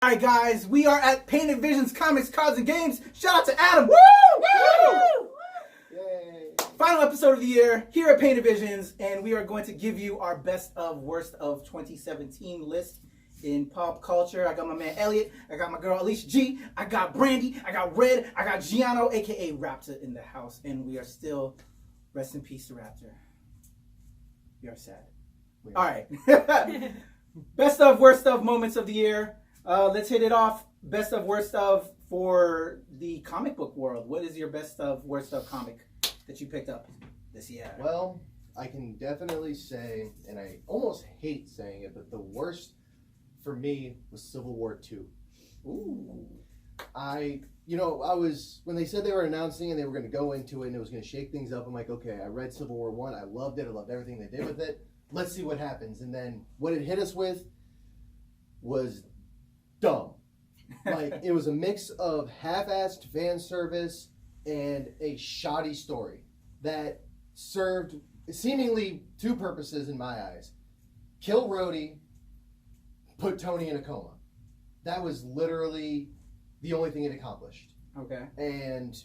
right, guys, we are at Painted Visions Comics, Cards, and Games. Shout out to Adam. Woo! Woo! Yay! Final episode of the year here at Painted Visions, and we are going to give you our best of worst of 2017 list in pop culture. I got my man Elliot, I got my girl Alicia G, I got Brandy, I got Red, I got Giano, aka Raptor, in the house, and we are still, rest in peace to Raptor. We are sad. All right. Best of, worst of moments of the year. Let's hit it off. Best of, worst of for the comic book world. What is your best of, worst of comic that you picked up this year? Well, I can definitely say, and I almost hate saying it, but the worst for me was Civil War 2. Ooh. I was, when they said they were announcing and they were going to go into it and it was going to shake things up, I'm like, okay, I read Civil War 1. I loved it. I loved everything they did with it. Let's see what happens. And then what it hit us with was dumb. Like, it was a mix of half-assed fan service and a shoddy story that served seemingly two purposes in my eyes. Kill Rhodey, put Tony in a coma. That was literally the only thing it accomplished. Okay. And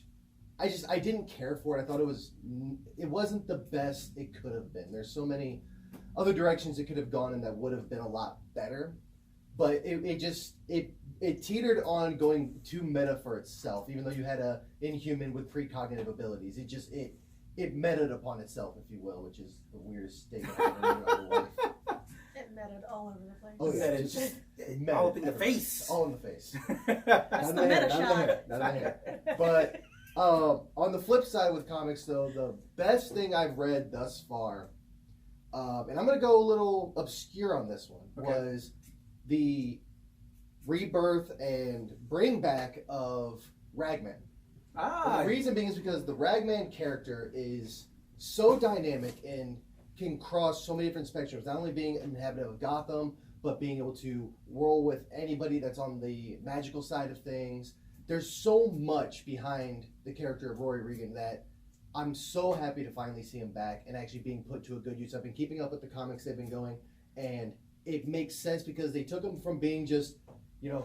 I didn't care for it. I thought it wasn't the best it could have been. There's so many other directions it could have gone in that would have been a lot better. But it teetered on going too meta for itself, even though you had a Inhuman with precognitive abilities. It metaed upon itself, if you will, which is the weirdest statement I've ever heard in my life. It mattered all over the place. Oh, yeah, It just all up in the everywhere. face. All in the face. That's Not the in the head, meta not in the shot. head, not in the head. But on the flip side with comics, though, the best thing I've read thus far, and I'm going to go a little obscure on this one, Okay. was the rebirth and bring back of Ragman. And the reason being is because the Ragman character is so dynamic and can cross so many different spectrums, not only being an inhabitant of Gotham, but being able to roll with anybody that's on the magical side of things. There's so much behind the character of Rory Regan that I'm so happy to finally see him back and actually being put to a good use. I've been keeping up with the comics they've been going, and it makes sense because they took him from being just,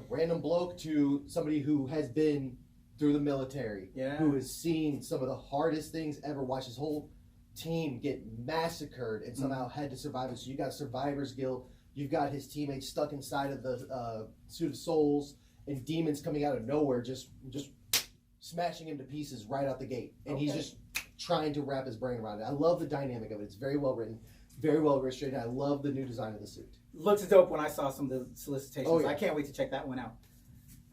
random bloke to somebody who has been through the military, Yeah. who has seen some of the hardest things ever, watched his whole team get massacred and somehow had to survive it. So you got Survivor's Guild, you've got his teammates stuck inside of the Suit of Souls, and demons coming out of nowhere just smashing him to pieces right out the gate. And he's just trying to wrap his brain around it. I love the dynamic of it. It's very well written, very well illustrated. I love the new design of the suit. Looks dope when I saw some of the solicitations. Oh, yeah. I can't wait to check that one out.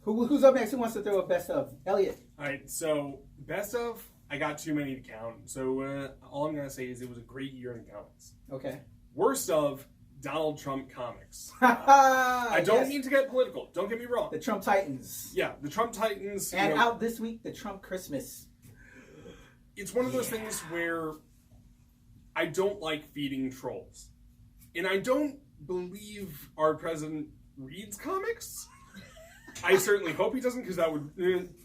Who's up next? Who wants to throw a best of? Elliot. All right, so best of, I got too many to count. So all I'm going to say is it was a great year in comics. Okay. Worst of, Donald Trump comics. I I don't mean to get political. Don't get me wrong. the Trump Titans. Yeah, the Trump Titans. And out this week, the Trump Christmas. It's one of those things where I don't like feeding trolls. And I don't believe our president reads comics. I certainly hope he doesn't, because that would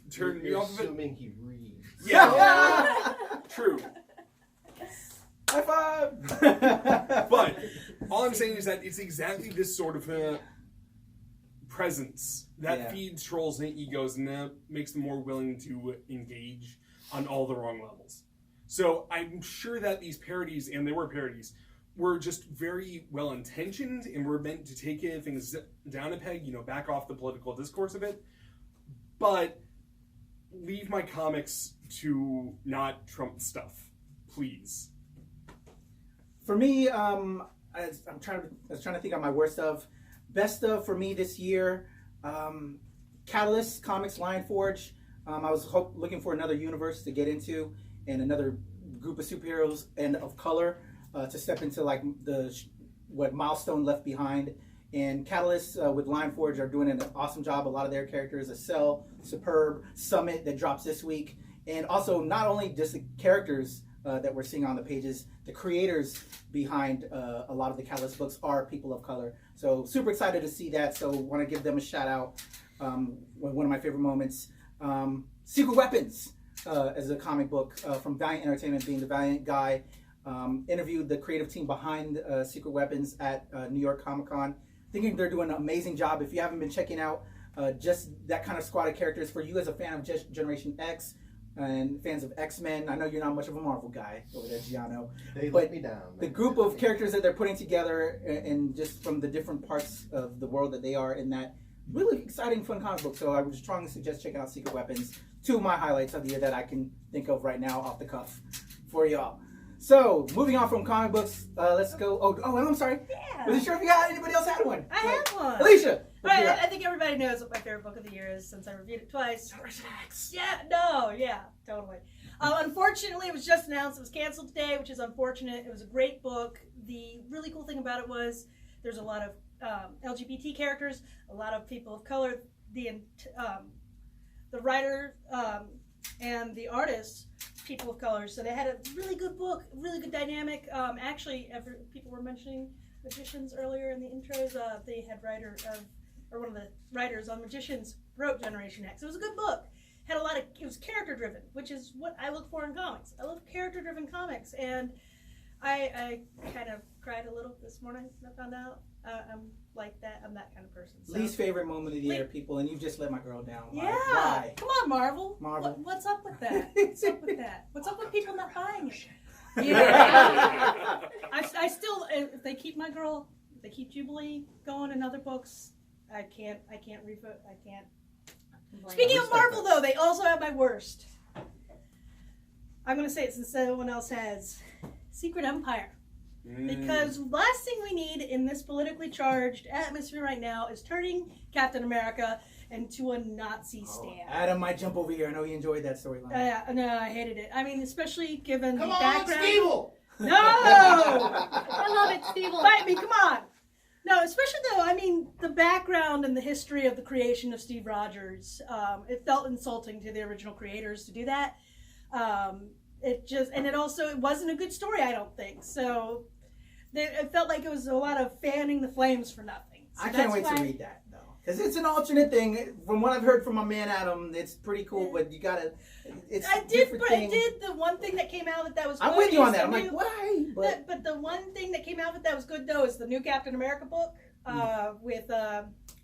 turn me You're off of it. assuming he reads. Yeah, true. High five! But all I'm saying is that it's exactly this sort of presence that feeds trolls and egos and makes them more willing to engage on all the wrong levels. So I'm sure that these parodies, and they were parodies, were just very well intentioned and were meant to take things down a peg, back off the political discourse a bit. But leave my comics to not Trump stuff, please. For me, I was trying to think of my worst of. Best of for me this year, Catalyst Comics Lion Forge. I was looking for another universe to get into and another group of superheroes and of color to step into like what Milestone left behind. And Catalyst with Lion Forge are doing an awesome job. A lot of their characters, Cell, Superb, Summit that drops this week. And also not only just the characters that we're seeing on the pages, the creators behind a lot of the Catalyst books are people of color. So super excited to see that. So want to give them a shout out. One of my favorite moments. Secret Weapons as a comic book from Valiant Entertainment, being the Valiant guy. Interviewed the creative team behind Secret Weapons at New York Comic Con. Thinking they're doing an amazing job. If you haven't been checking out just that kind of squad of characters for you as a fan of Generation X and fans of X-Men. I know you're not much of a Marvel guy over there, Giano. They But let me down. The group of characters that they're putting together and just from the different parts of the world that they are in that really exciting, fun comic book. So I would strongly suggest checking out Secret Weapons. Two of my highlights of the year that I can think of right now off the cuff for y'all. So, moving on from comic books, let's go. Oh, I'm sorry. Yeah. Wasn't sure if you got anybody else had one. I have one. Alicia. All right, I think everybody knows what my favorite book of the year is since I reviewed it twice. Generation X. Yeah, totally. Unfortunately, it was just announced it was canceled today, which is unfortunate. It was a great book. The really cool thing about it was there's a lot of LGBT characters, a lot of people of color. The writer and the artist, people of color. So they had a really good book, really good dynamic. People were mentioning Magicians earlier in the intros. The head writer or one of the writers on Magicians wrote Generation X. It was a good book. It was character driven, which is what I look for in comics. I love character driven comics, and I kind of cried a little this morning when I found out. I'm like that. I'm that kind of person. So. Least favorite moment of the year, people, and you just let my girl down. Yeah. Why? Come on, Marvel. What's up with that? What's up with that? What's up with people not buying it? Yeah. I still, if they keep my girl, if they keep Jubilee going in other books, I can't reboot. I can't. Speaking of Marvel, though, they also have my worst. I'm going to say it since no one else has. Secret Empire. Because last thing we need in this politically charged atmosphere right now is turning Captain America into a Nazi stand. Adam might jump over here. I know he enjoyed that storyline. No, I hated it. I mean, especially given Come the on, background. Stevel! No! I love it, Steve. Fight me, come on! No, especially though, I mean, the background and the history of the creation of Steve Rogers, it felt insulting to the original creators to do that. It wasn't a good story, I don't think. So, it felt like it was a lot of fanning the flames for nothing. So I can't wait to read that, though. Because it's an alternate thing. From what I've heard from my man Adam, it's pretty cool, but you gotta, I did the one thing that came out that was good. I'm with you on that. I'm like, why? But the one thing that came out that was good, though, is the new Captain America book with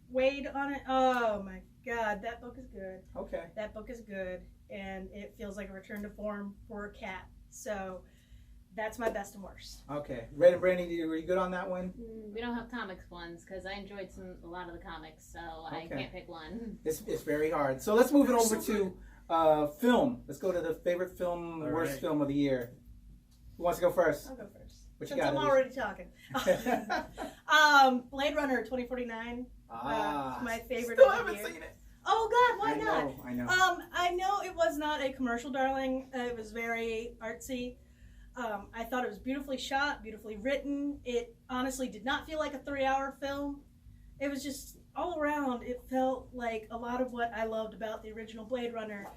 Wade on it. Oh, my God. That book is good. Okay. That book is good, and it feels like a return to form for Cap. So that's my best and worst. Okay. Red and Brandy, were you good on that one? We don't have comics ones because I enjoyed a lot of the comics, so I can't pick one. It's very hard. So let's move it over to film. Let's go to the favorite film, worst film of the year. Who wants to go first? I'll go first. What you Since got? I'm already talking. Blade Runner 2049. My favorite Still of the haven't year. seen it. Oh God, why not? I know. I know it was not a commercial, darling. It was very artsy. I thought it was beautifully shot, beautifully written. It honestly did not feel like a 3-hour film. It was just all around. It felt like a lot of what I loved about the original Blade Runner.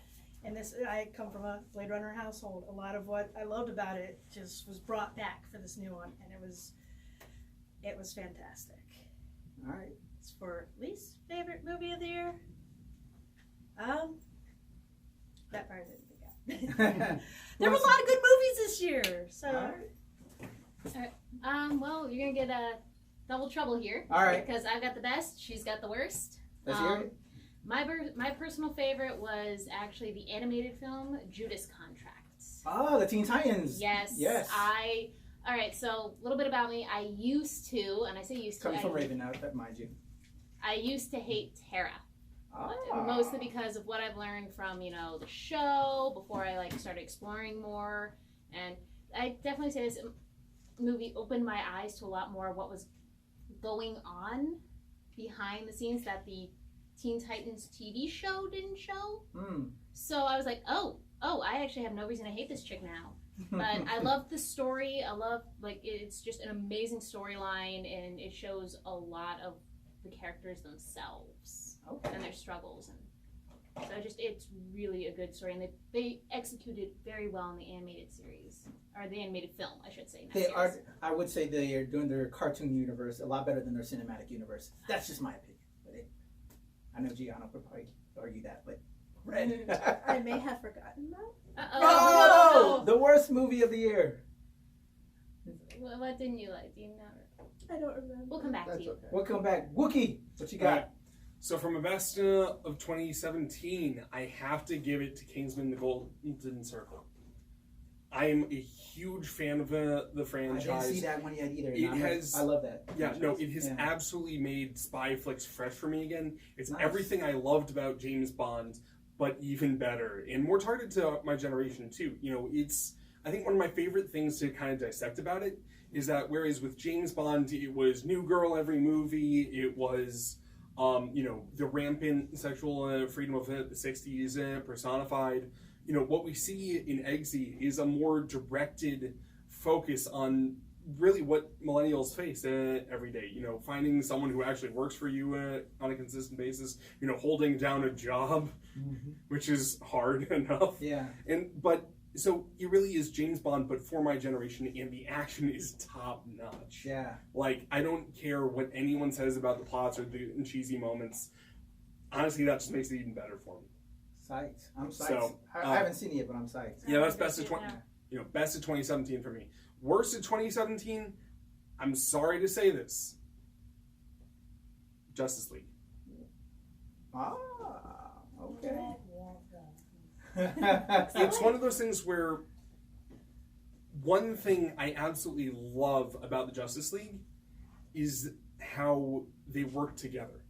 And I come from a Blade Runner household. A lot of what I loved about it just was brought back for this new one, and it was fantastic. All right. It's for least favorite movie of the year. That part I didn't pick out. There were a lot of good movies this year. So. All right. Well, you're gonna get double trouble here. All right. Because I've got the best, she's got the worst. Let's hear it. My personal favorite was actually the animated film Judas Contracts. Oh, the Teen Titans. Yes. Yes. All right, so a little bit about me. I used to, and I say used to. Coming from Raven now, that mind you. I used to hate Terra. Oh. Mostly because of what I've learned from, the show before I started exploring more. And I definitely say this movie opened my eyes to a lot more of what was going on behind the scenes that the Teen Titans TV show didn't show. So I was like, oh, I actually have no reason to hate this chick now. But I love the story. I love, it's just an amazing storyline, and it shows a lot of the characters themselves and their struggles. And so it's really a good story, and they executed very well in the animated series, or the animated film, I should say. I would say they are doing their cartoon universe a lot better than their cinematic universe. That's just my opinion. But I know Gianna would probably argue that, but Red. I may have forgotten that. Oh, the worst movie of the year. What didn't you like? Do you know? I don't remember. We'll come back to you. Okay. We'll come back. Wookie, what you got? So from a best of 2017, I have to give it to Kingsman: The Golden Circle. I am a huge fan of the franchise. I didn't see that one yet either. I love that. Yeah, no, it has absolutely made spy flicks fresh for me again. It's everything I loved about James Bond, but even better and more targeted to my generation too. You know, it's, I think one of my favorite things to kind of dissect about it is that whereas with James Bond, it was new girl every movie, it was, you know, the rampant sexual freedom of the 60s personified. You know, what we see in Eggsy is a more directed focus on really what millennials face every day. You know, finding someone who actually works for you on a consistent basis, you know, holding down a job, which is hard enough. Yeah. But so it really is James Bond, but for my generation, and the action is top notch. Yeah. Like, I don't care what anyone says about the plots or the cheesy moments. Honestly, that just makes it even better for me. Psyched. I'm psyched. So, I haven't seen it yet, but I'm psyched. Yeah, that's best of 2017 for me. Worst of 2017, I'm sorry to say this, Justice League. Ah, okay. It's one of those things where one thing I absolutely love about the Justice League is how they work together.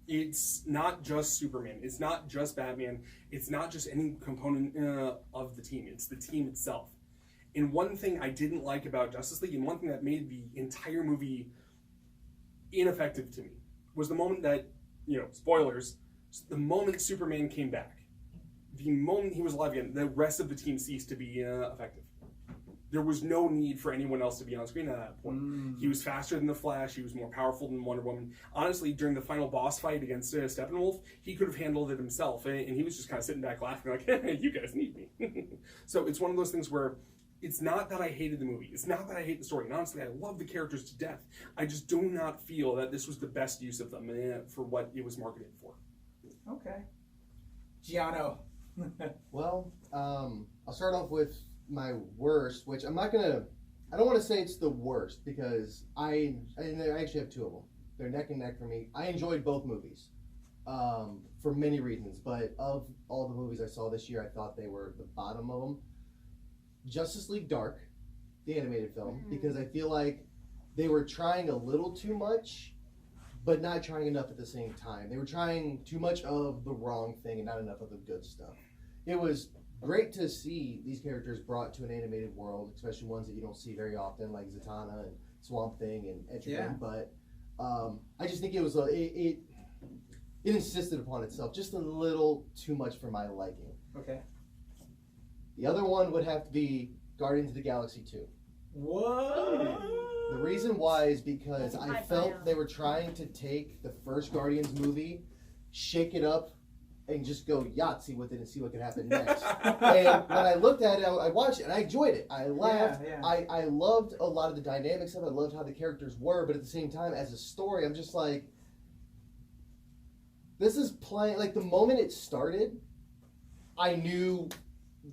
It's not just Superman. It's not just Batman. It's not just any component of the team. It's the team itself. And one thing I didn't like about Justice League, and one thing that made the entire movie ineffective to me, was the moment that, you know, spoilers, the moment Superman came back, the moment he was alive again, the rest of the team ceased to be effective. There was no need for anyone else to be on screen at that point. He was faster than the Flash. He was more powerful than Wonder Woman. Honestly, during the final boss fight against Steppenwolf, he could have handled it himself, and he was just kind of sitting back laughing like, hey, you guys need me. So it's one of those things where it's not that I hated the movie. It's not that I hate the story. And honestly, I love the characters to death. I just do not feel that this was the best use of them for what it was marketed for. Okay. Giano. Well, I'll start off with my worst, which I don't want to say it's the worst because I actually have two of them. They're neck and neck for me. I enjoyed both movies for many reasons, but of all the movies I saw this year, I thought they were the bottom of them. Justice League Dark, the animated film, because I feel like they were trying a little too much, but not trying enough at the same time. They were trying too much of the wrong thing and not enough of the good stuff. It was great to see these characters brought to an animated world, especially ones that you don't see very often, like Zatanna and Swamp Thing and Etrigan. Yeah. But I just think it was it insisted upon itself just a little too much for my liking. Okay. The other one would have to be Guardians of the Galaxy 2. What? The reason why is because I felt they were trying to take the first Guardians movie, shake it up, and just go Yahtzee with it and see what could happen next. And when I looked at it, I watched it and I enjoyed it. I laughed. Yeah. I loved a lot of the dynamics of it. I loved how the characters were, but at the same time, as a story, I'm just like, this is playing, like the moment it started, I knew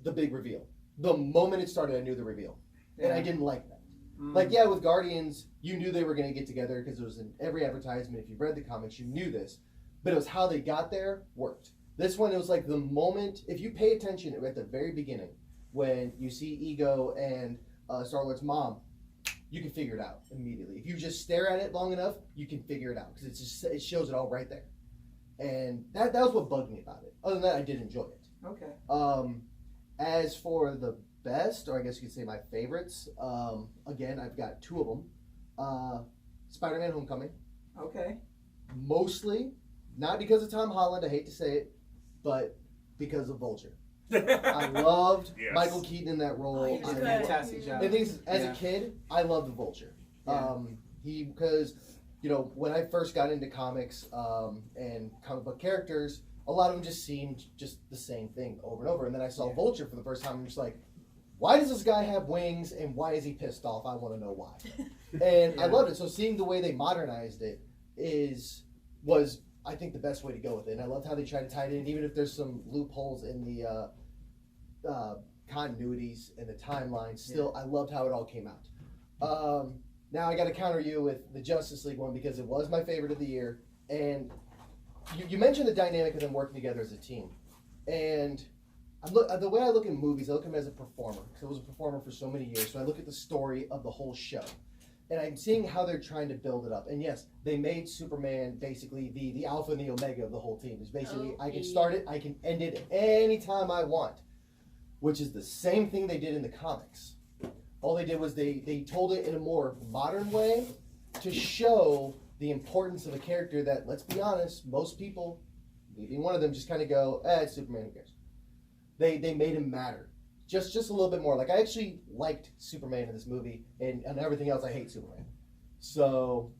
the big reveal. The moment it started, I knew the reveal. Yeah. And I didn't like that. Like, yeah, with Guardians, you knew they were going to get together because it was in every advertisement. If you read the comics, you knew this. But it was how they got there worked. This one, it was like the moment, if you pay attention at the very beginning, when you see Ego and Star-Lord's mom, you can figure it out immediately. If you just stare at it long enough, you can figure it out because it shows it all right there. And that was what bugged me about it. Other than that, I did enjoy it. Okay. As for the best, or I guess you could say my favorites, again, I've got two of them. Spider-Man Homecoming. Okay. Mostly, not because of Tom Holland, I hate to say it, but because of Vulture. I loved Michael Keaton in that role. He did a fantastic job. And things, as a kid, I loved the Vulture. Because, you know, when I first got into comics and comic book characters, a lot of them just seemed just the same thing over and over. And then I saw Vulture for the first time, and I'm just like, why does this guy have wings, and why is he pissed off? I want to know why. And I loved it. So seeing the way they modernized it was, I think, the best way to go with it. And I loved how they tried to tie it in, even if there's some loopholes in the continuities and the timeline. Still, I loved how it all came out. Now I got to counter you with the Justice League one because it was my favorite of the year. And you mentioned the dynamic of them working together as a team, and the way I look at movies, I look at them as a performer because I was a performer for so many years. So I look at the story of the whole show, and I'm seeing how they're trying to build it up. And yes, they made Superman basically the alpha and the omega of the whole team. It's basically I can start it, I can end it anytime I want, which is the same thing they did in the comics. All they did was they told it in a more modern way to show the importance of a character that, let's be honest, most people, me being one of them, just kind of go, it's Superman, who cares? They made him matter. Just a little bit more. Like, I actually liked Superman in this movie, and everything else, I hate Superman. So,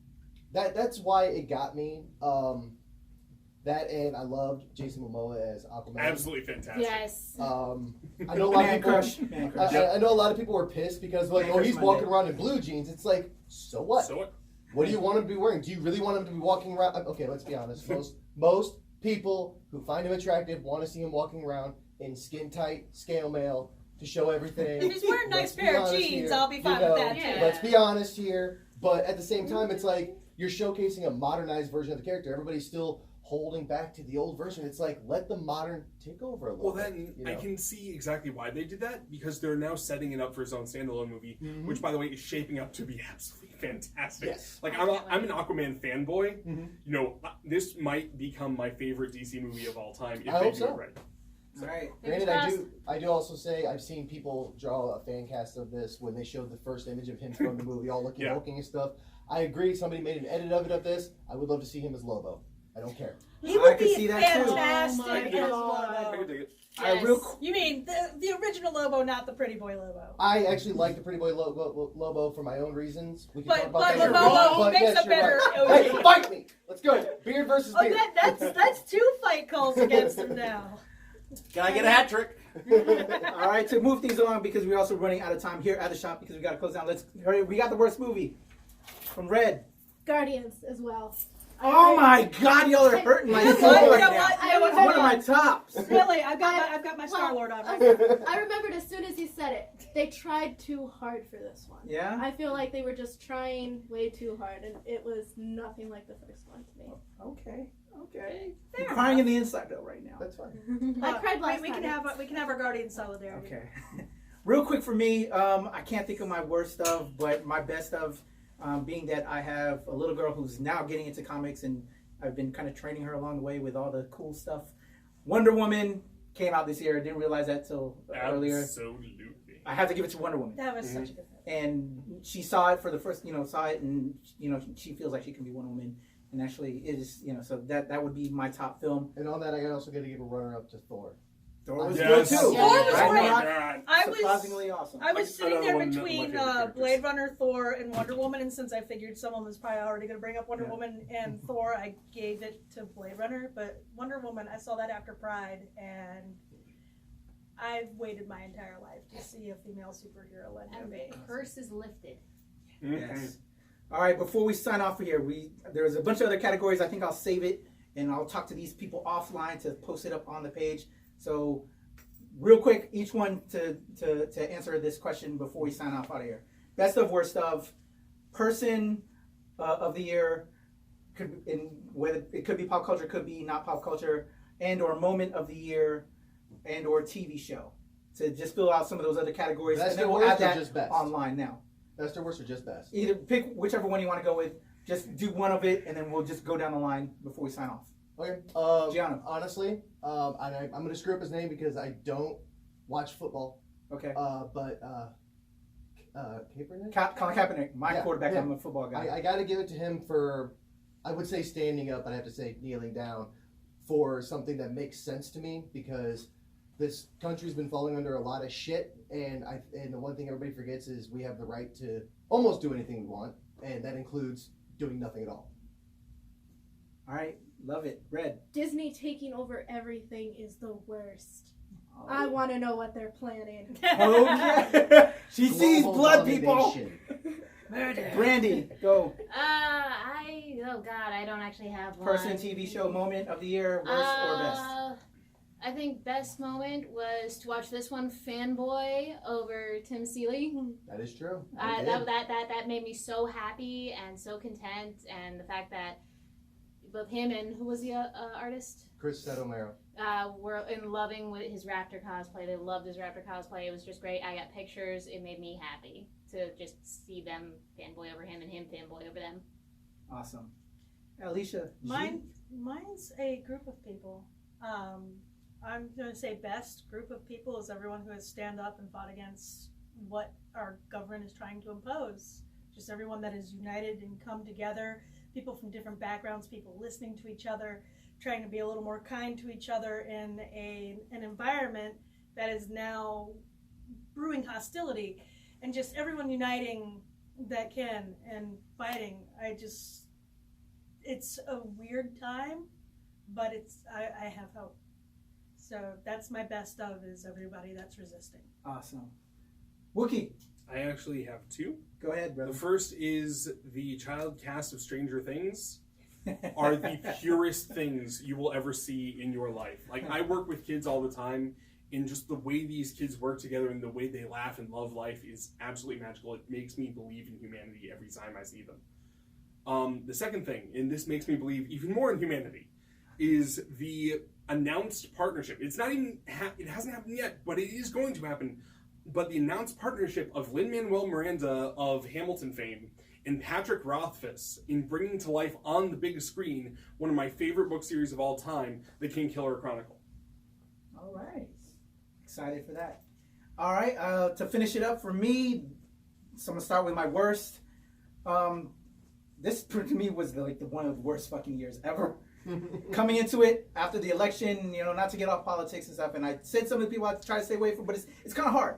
that's why it got me. That, and I loved Jason Momoa as Aquaman. Absolutely fantastic. Yes. I know a lot of people. Man crush. I know a lot of people were pissed because, like, he's walking around in blue jeans. It's like, so what? So what? What do you want him to be wearing? Do you really want him to be walking around? Okay, let's be honest. Most people who find him attractive want to see him walking around in skin tight scale mail to show everything. If he's wearing a nice pair of jeans, I'll be fine with that too. Yeah. Let's be honest here. But at the same time, it's like you're showcasing a modernized version of the character. Everybody's still holding back to the old version. It's like, let the modern take over a little Well, bit. then I can see exactly why they did that, because they're now setting it up for his own standalone movie, which, by the way, is shaping up to be absolutely fantastic. Yes. Like, I'm an Aquaman fanboy. Mhm. You know, this might become my favorite DC movie of all time if I they hope do so. it right. All right. Granted, I do also say I've seen people draw a fan cast of this when they showed the first image of him from the movie, all looking hulking and stuff. I agree. Somebody made an edit of this. I would love to see him as Lobo. I don't care. He would could be see that too. fantastic Oh my as God. I Lobo. can dig it. Yes. You mean the original Lobo, not the pretty boy Lobo? I actually like the Pretty Boy Lobo for my own reasons. We can talk But about that. Lobo But makes yes, a you're better right. OG. Hey, fight me! Let's go. Beard versus Oh, beard. that's two fight calls against him now. Can I get a hat trick? All right, to move things along, because we're also running out of time here at the shop because we got to close down. Let's hurry. We got the worst movie from Red. Guardians as well. Oh my God, y'all are hurting my soul right now. It's one of my tops. Really, I've got my Star Lord on. I remembered as soon as he said it, they tried too hard for this one. Yeah. I feel like they were just trying way too hard, and it was nothing like the first one to me. Okay. I'm crying in the inside though right now. That's fine. I cried last we time. can have our Guardian solidarity. Okay. Real quick for me, I can't think of my worst of, but my best of, being that I have a little girl who's now getting into comics, and I've been kind of training her along the way with all the cool stuff. Wonder Woman came out this year. I didn't realize that till earlier. Absolutely. I have to give it to Wonder Woman. That was such a good film. And she saw it for the first, saw it, and she feels like she can be Wonder Woman, and actually it is, so that would be my top film. And on that, I also got to give a runner up to Thor. Thor was Yes. good too. Thor was Ragnarok, great. I was surprisingly awesome. I was sitting another there one of my between favorite characters. Blade Runner, Thor, and Wonder Woman, and since I figured someone was probably already going to bring up Wonder Yeah. Woman and Thor, I gave it to Blade Runner. But Wonder Woman, I saw that after Pride, and I've waited my entire life to see a female superhero led And movie. the curse is lifted. Yes. All right, before we sign off here, there's a bunch of other categories. I think I'll save it, and I'll talk to these people offline to post it up on the page. So, real quick, each one to answer this question before we sign off out of here. Best of, worst of, person of the year, whether it could be pop culture, could be not pop culture, and or moment of the year, and or TV show. To just fill out some of those other categories, Best and then or we'll worst add or that just best? online now. Best or worst or just best? Either pick whichever one you want to go with. Just do one of it, and then we'll just go down the line before we sign off. Okay. Gianna. Honestly, I'm going to screw up his name because I don't watch football. Okay. But Kaepernick? Colin Kaepernick, my Yeah, quarterback. yeah. I'm a football guy. I got to give it to him for, I would say standing up, but I have to say kneeling down for something that makes sense to me because this country's been falling under a lot of shit, and the one thing everybody forgets is we have the right to almost do anything we want, and that includes doing nothing at all. All right. Love it. Red. Disney taking over everything is the worst. I want to know what they're planning. Oh, yeah. She sees Global blood, people. domination. Brandy, go. Oh God, I don't actually have one. Person, TV show, moment of the year, worst or best. I think best moment was to watch this one, Fanboy, over Tim Seeley. That is true. I did. That made me so happy and so content, and the fact that both him and who was the artist? Chris Setomero. Were in loving with his Raptor cosplay. They loved his Raptor cosplay. It was just great. I got pictures. It made me happy to just see them fanboy over him and him fanboy over them. Awesome. Alicia. Mine's a group of people. I'm going to say best group of people is everyone who has stand up and fought against what our government is trying to impose. Just everyone that is united and come together. People from different backgrounds, people listening to each other, trying to be a little more kind to each other in an environment that is now brewing hostility, and just everyone uniting that can and fighting. It's a weird time, but I have hope. So that's my best of, is everybody that's resisting. Awesome. Wookie. I actually have two. Go ahead, brother. The first is the child cast of Stranger Things are the purest things you will ever see in your life. Like, I work with kids all the time, and just the way these kids work together and the way they laugh and love life is absolutely magical. It makes me believe in humanity every time I see them. The second thing, and this makes me believe even more in humanity, is the announced partnership. It's not even, it hasn't happened yet, but it is going to happen. But the announced partnership of Lin-Manuel Miranda of Hamilton fame and Patrick Rothfuss in bringing to life on the big screen one of my favorite book series of all time, The Kingkiller Chronicle. All right. Excited for that. All right. To finish it up for me, so I'm going to start with my worst. This, to me, was one of the worst fucking years ever. Coming into it after the election, not to get off politics and stuff, and I said some of the people I try to stay away from, but it's kind of hard.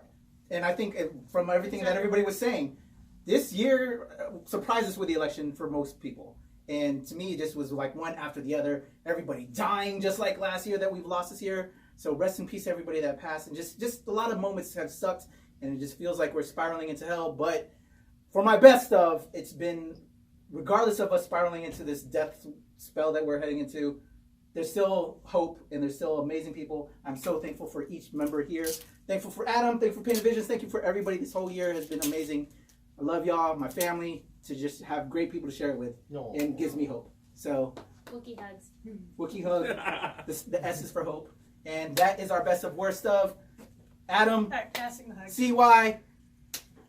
And I think from everything that everybody was saying, this year surprised us with the election for most people. And to me, this was like one after the other. Everybody dying just like last year that we've lost this year. So rest in peace, everybody that passed. And just a lot of moments have sucked, and it just feels like we're spiraling into hell. But for my best of, it's been, regardless of us spiraling into this death spell that we're heading into, there's still hope, and there's still amazing people. I'm so thankful for each member here. Thankful for Adam. Thankful for Painted Visions. Thank you for everybody. This whole year has been amazing. I love y'all, my family, to just have great people to share it with. No. And gives me hope. So, Wookie hugs. Wookie hug. The S is for hope. And that is our best of worst of. Adam, All right, passing the hug. CY,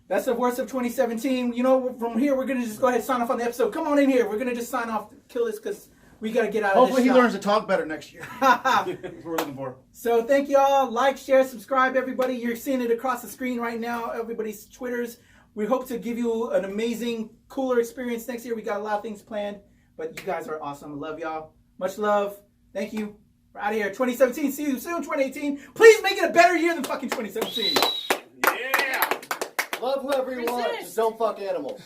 best of worst of 2017. From here, we're going to just go ahead and sign off on the episode. Come on in here. We're going to just sign off, kill this, because we got to get out of Hopefully this he shop. learns to talk better next year. That's what we're looking for. So thank you all. Like, share, subscribe, everybody. You're seeing it across the screen right now. Everybody's Twitters. We hope to give you an amazing, cooler experience next year. We got a lot of things planned, but you guys are awesome. I love y'all. Much love. Thank you. We're out of here. 2017. See you soon. 2018. Please make it a better year than fucking 2017. Yeah! Love whoever you want, just don't fuck animals.